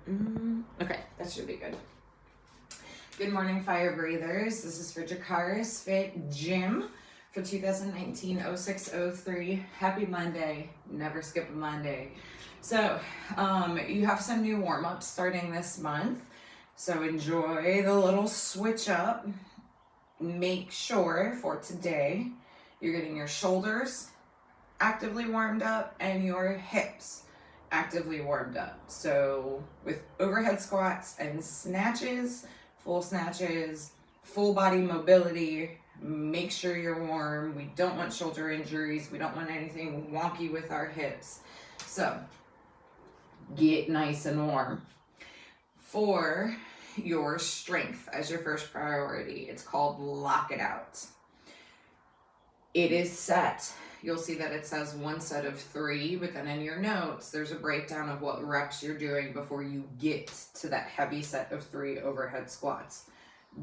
Okay, that should be good. Good morning, fire breathers. This is for Jakaris Fit Gym for 2019-06-03. Happy Monday. Never skip a Monday. So, you have some new warm-ups starting this month. So enjoy the little switch up. Make sure for today you're getting your shoulders actively warmed up and your hips actively warmed up. So with overhead squats and snatches, full body mobility, make sure you're warm. We don't want shoulder injuries. We don't want anything wonky with our hips. So get nice and warm. For your strength as your first priority, it's called lock it out. It is set. You'll see that it says 1 set of 3, but then in your notes, there's a breakdown of what reps you're doing before you get to that heavy set of 3 overhead squats.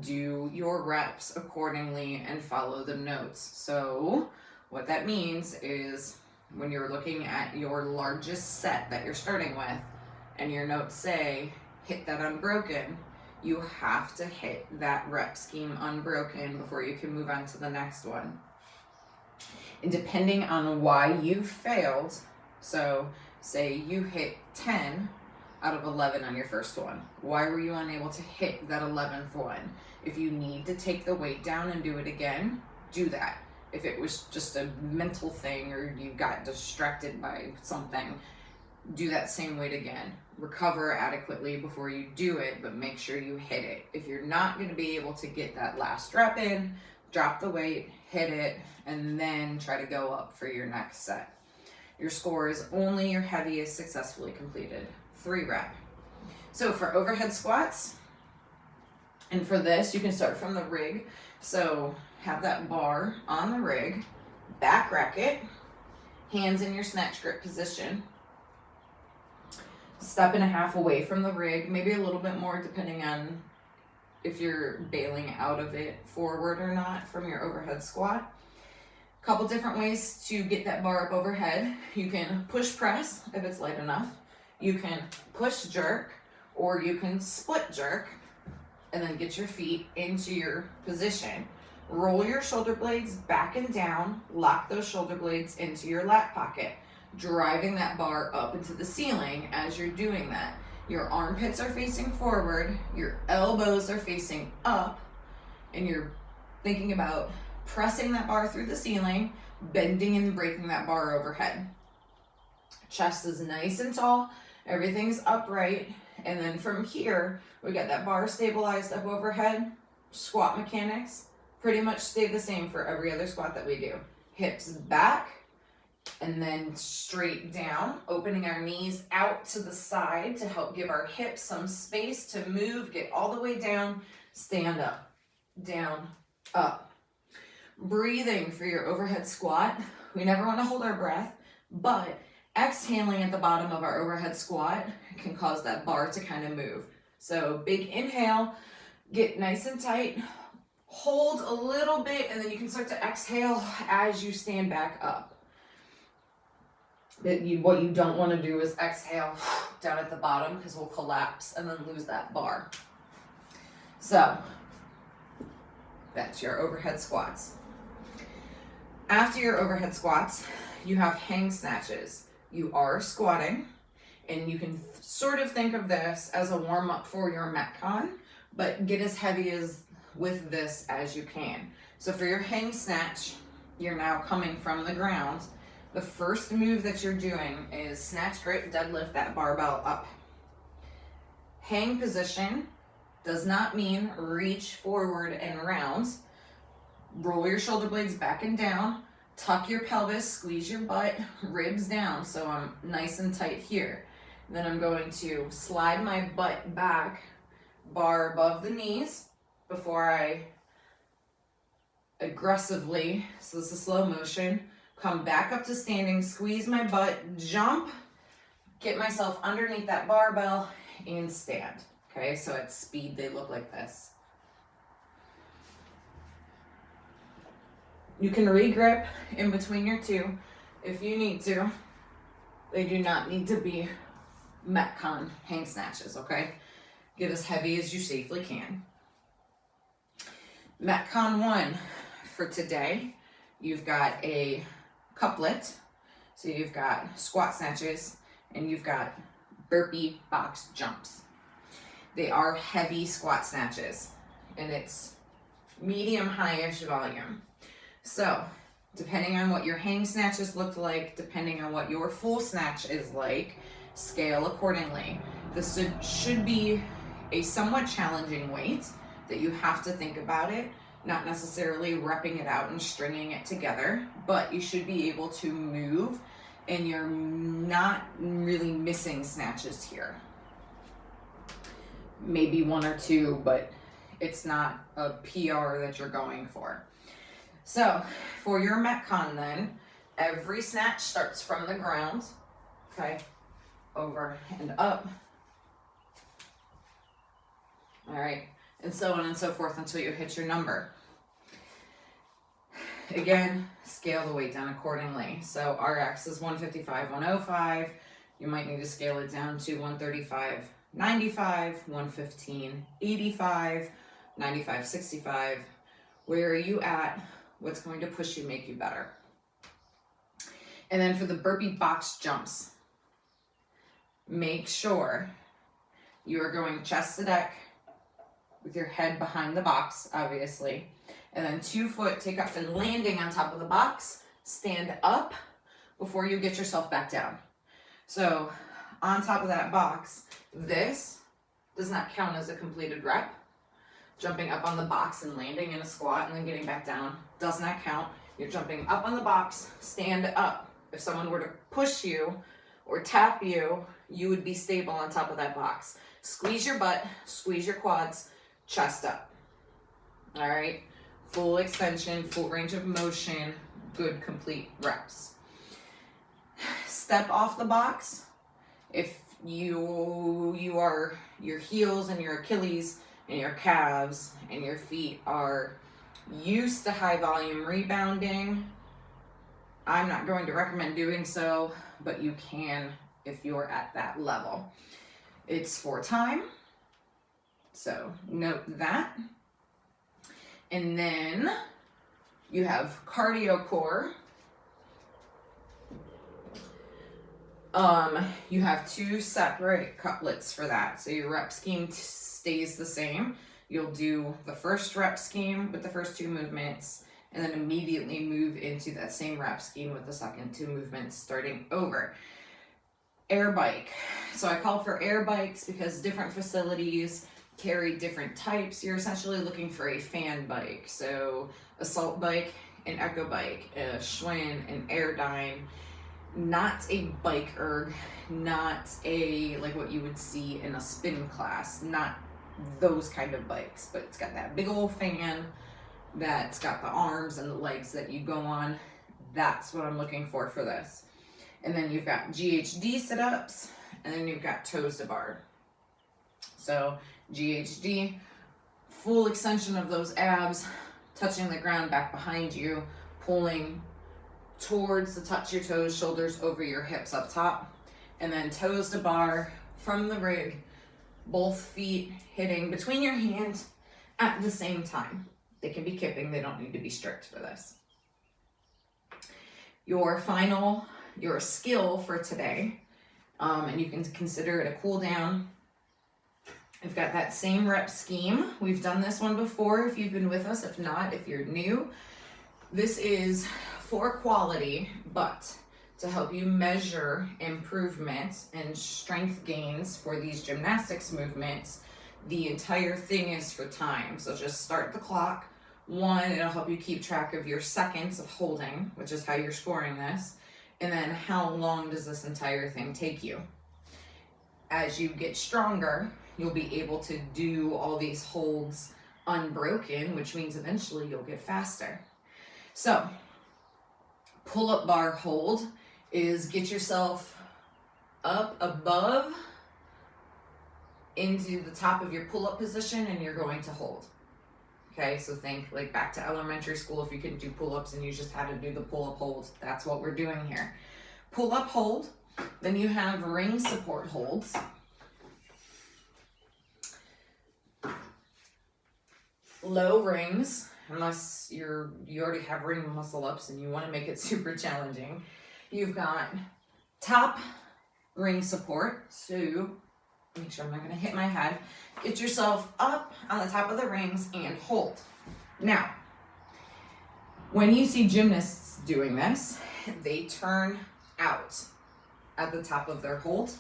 Do your reps accordingly and follow the notes. So what that means is when you're looking at your largest set that you're starting with and your notes say, hit that unbroken, you have to hit that rep scheme unbroken before you can move on to the next one. And depending on why you failed, so say you hit 10 out of 11 on your first one. Why were you unable to hit that 11th one? If you need to take the weight down and do it again, do that. If it was just a mental thing or you got distracted by something, do that same weight again. Recover adequately before you do it, but make sure you hit it. If you're not going to be able to get that last rep in, drop the weight, hit it, and then try to go up for your next set. Your score is only your heaviest successfully completed 3 rep. So for overhead squats, and for this, you can start from the rig. So have that bar on the rig, back rack it, hands in your snatch grip position, 1.5 steps away from the rig, maybe a little bit more depending on if you're bailing out of it forward or not from your overhead squat. A couple different ways to get that bar up overhead. You can push press if it's light enough. You can push jerk, or you can split jerk and then get your feet into your position. Roll your shoulder blades back and down, lock those shoulder blades into your lat pocket, driving that bar up into the ceiling as you're doing that. Your armpits are facing forward, your elbows are facing up, and you're thinking about pressing that bar through the ceiling, bending and breaking that bar overhead. Chest is nice and tall, everything's upright, and then from here, we got that bar stabilized up overhead. Squat mechanics pretty much stay the same for every other squat that we do. Hips back, and then straight down, opening our knees out to the side to help give our hips some space to move, get all the way down, stand up, down, up. Breathing for your overhead squat. We never want to hold our breath, but exhaling at the bottom of our overhead squat can cause that bar to kind of move. So big inhale, get nice and tight, hold a little bit, and then you can start to exhale as you stand back up. What you don't want to do is exhale down at the bottom because we'll collapse and then lose that bar. So that's your overhead squats. After your overhead squats, you have hang snatches. You are squatting, and you can sort of think of this as a warm-up for your Metcon, but get as heavy with this as you can. So for your hang snatch, you're now coming from the ground. The first move that you're doing is snatch grip, deadlift that barbell up. Hang position does not mean reach forward and round. Roll your shoulder blades back and down, tuck your pelvis, squeeze your butt, ribs down so I'm nice and tight here. Then I'm going to slide my butt back, bar above the knees before I aggressively, so this is slow motion, come back up to standing, squeeze my butt, jump, get myself underneath that barbell, and stand. Okay, so at speed, they look like this. You can re-grip in between your two if you need to. They do not need to be Metcon hang snatches, okay? Get as heavy as you safely can. Metcon 1 for today, you've got a couplet. So you've got squat snatches and you've got burpee box jumps. They are heavy squat snatches and it's medium high-ish volume. So depending on what your hang snatches look like, depending on what your full snatch is like, scale accordingly. This should be a somewhat challenging weight that you have to think about it, not necessarily repping it out and stringing it together, but you should be able to move and you're not really missing snatches here. Maybe 1 or 2, but it's not a PR that you're going for. So for your Metcon then, every snatch starts from the ground, okay, over and up. All right, and so on and so forth until you hit your number. Again, scale the weight down accordingly. So RX is 155, 105. You might need to scale it down to 135, 95, 115, 85, 95, 65. Where are you at? What's going to push you, make you better? And then for the burpee box jumps, make sure you are going chest to deck with your head behind the box, obviously. And then 2 foot, take off and landing on top of the box, stand up before you get yourself back down. So on top of that box, this does not count as a completed rep. Jumping up on the box and landing in a squat and then getting back down does not count. You're jumping up on the box, stand up. If someone were to push you or tap you, you would be stable on top of that box. Squeeze your butt, squeeze your quads, chest up. All right, full extension, full range of motion, good complete reps. Step off the box. If you are, your heels and your Achilles and your calves and your feet are used to high volume rebounding, I'm not going to recommend doing so, but you can if you're at that level. It's for time, so note that. And then you have cardio core. You have 2 separate couplets for that. So your rep scheme stays the same. You'll do the first rep scheme with the first 2 movements and then immediately move into that same rep scheme with the second 2 movements starting over. Air bike. So I call for air bikes because different facilities carry different types. You're essentially looking for a fan bike. So assault bike, an echo bike, a Schwinn, an Airdyne. Not a bike erg, not a, like what you would see in a spin class, not those kind of bikes, but it's got that big old fan that's got the arms and the legs that you go on. That's what I'm looking for this. And then you've got GHD sit-ups, and then you've got toes to bar. So GHD, full extension of those abs, touching the ground back behind you, pulling towards the touch your toes, shoulders over your hips up top, and then toes to bar from the rig, both feet hitting between your hands at the same time. They can be kipping, they don't need to be strict for this. Your skill for today, and you can consider it a cool down. I've got that same rep scheme. We've done this one before if you've been with us. If not, if you're new, this is for quality, but to help you measure improvement and strength gains for these gymnastics movements, the entire thing is for time. So just start the clock. 1, it'll help you keep track of your seconds of holding, which is how you're scoring this. And then how long does this entire thing take you? As you get stronger, you'll be able to do all these holds unbroken, which means eventually you'll get faster. So pull-up bar hold is get yourself up above into the top of your pull-up position and you're going to hold. Okay, so think like back to elementary school if you couldn't do pull-ups and you just had to do the pull-up hold. That's what we're doing here. Pull-up hold, Then you have ring support holds. Low rings, unless you already have ring muscle ups and you want to make it super challenging. You've got top ring support, so make sure I'm not going to hit my head. Get yourself up on the top of the rings and hold. Now, when you see gymnasts doing this, they turn out at the top of their hold,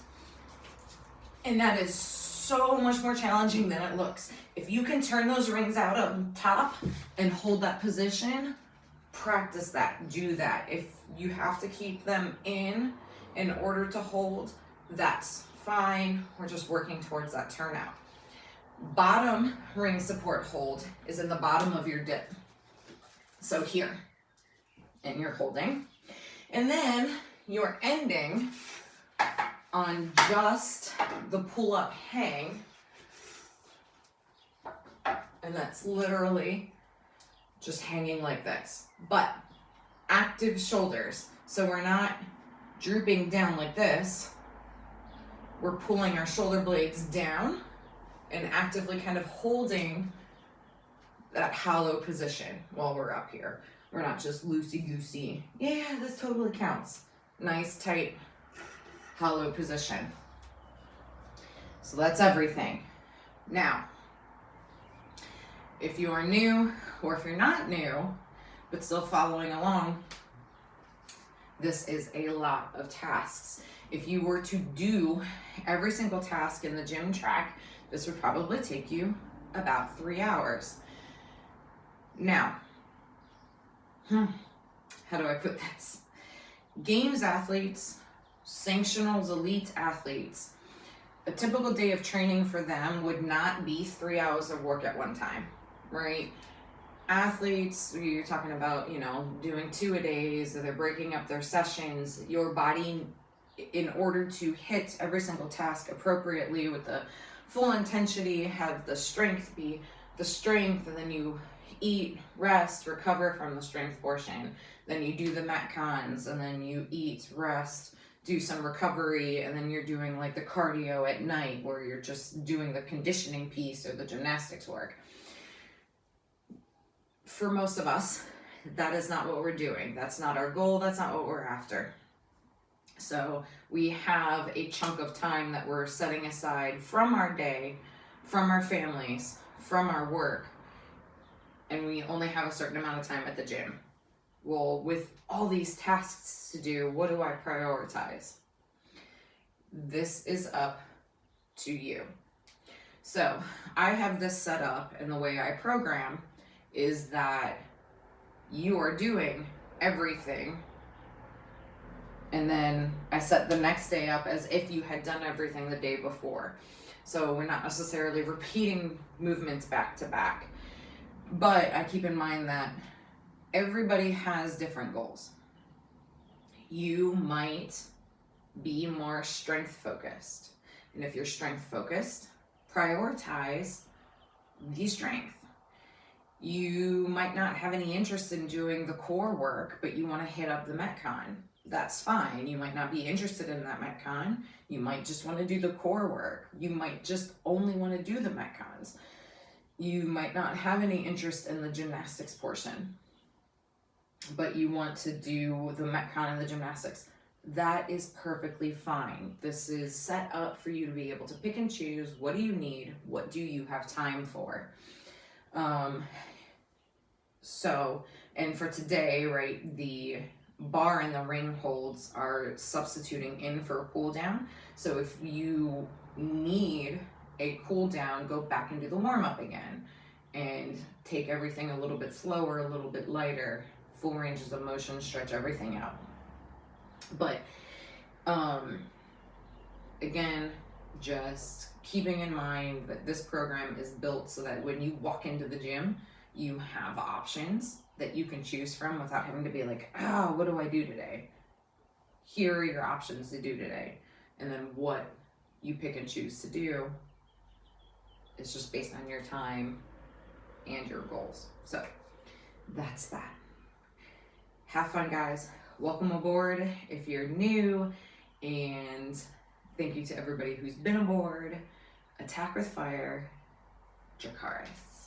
and that is so much more challenging than it looks. If you can turn those rings out on top and hold that position, practice that, do that. If you have to keep them in order to hold, that's fine. We're just working towards that turnout. Bottom ring support hold is in the bottom of your dip. So here, and you're holding. And then you're ending on just the pull-up hang. And that's literally just hanging like this. But active shoulders. So we're not drooping down like this. We're pulling our shoulder blades down and actively kind of holding that hollow position while we're up here. We're not just loosey-goosey. Yeah, this totally counts. Nice, tight, hollow position. So that's everything. Now, if you are new or if you're not new, but still following along, this is a lot of tasks. If you were to do every single task in the gym track, this would probably take you about 3 hours. Now, how do I put this? Games athletes, sanctionals elite athletes, a typical day of training for them would not be 3 hours of work at one time, right? Athletes, you're talking about, doing 2-a-days, or they're breaking up their sessions. Your body, in order to hit every single task appropriately with the full intensity, have the strength be the strength, and then you eat, rest, recover from the strength portion. Then you do the metcons, and then you eat, rest, do some recovery, and then you're doing like the cardio at night where you're just doing the conditioning piece or the gymnastics work. For most of us, that is not what we're doing. That's not our goal. That's not what we're after. So we have a chunk of time that we're setting aside from our day, from our families, from our work, and we only have a certain amount of time at the gym. Well, with all these tasks to do, what do I prioritize? This is up to you. So I have this set up, and the way I program is that you are doing everything, and then I set the next day up as if you had done everything the day before. So we're not necessarily repeating movements back to back, but I keep in mind that everybody has different goals. You might be more strength focused, and if you're strength focused, prioritize the strength. You might not have any interest in doing the core work, but you want to hit up the metcon. That's fine. You might not be interested in that metcon. You might just want to do the core work. You might just only want to do the metcons. You might not have any interest in the gymnastics portion, but you want to do the metcon and the gymnastics. That is perfectly fine. This is set up for you to be able to pick and choose. What do you need? What do you have time for? And for today, right, the bar and the ring holds are substituting in for a cool down. So if you need a cool down, go back and do the warm up again and take everything a little bit slower, a little bit lighter, full ranges of motion, stretch everything out. But again, just keeping in mind that this program is built so that when you walk into the gym, you have options that you can choose from without having to be like, what do I do today? Here are your options to do today. And then what you pick and choose to do is just based on your time and your goals. So that's that. Have fun, guys. Welcome aboard. If you're new, And thank you to everybody who's been aboard. Attack with Fire, Dracarys.